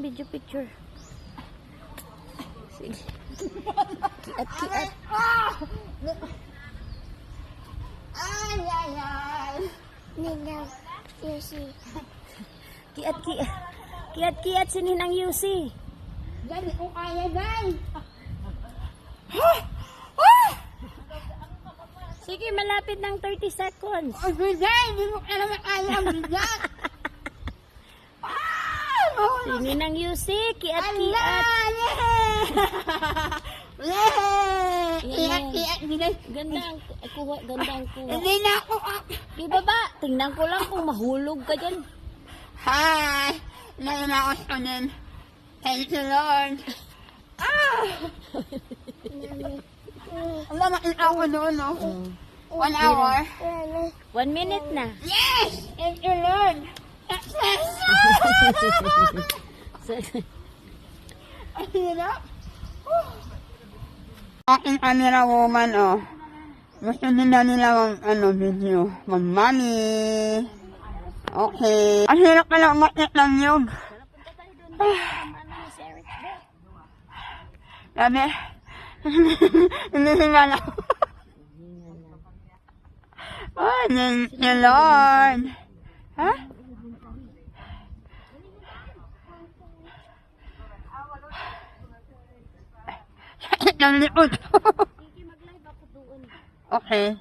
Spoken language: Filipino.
Video picture. Sige. Kiat. Ay, ay, ay. Ninang Yusi. Kiat si Ninang Yusi. Yan, di ko kaya, guys. Sige, malapit ng 30 seconds. Oh, guys, di ko kaya makaya ang bigat. Si Ninang Yusi, kiat. Ganda ang kuha. Hindi na ako. Di ba ba? Tingnan ko lang kung mahulog ka dyan. Hi! Naimakos ko din. Thank you, Lord. Wala, makita ko doon, no? 1 hour. 1 minute na. Yes! Thank you, Lord. Success! Ang hirap. Aking camera woman, oh. Gusto nila mag, video. Mag-money. Okay. Ang hirap pala umakit ng yun. Sabi, hindi hingala. Oh, thank you, Lord. Ha? Sakit ng likod. Okay.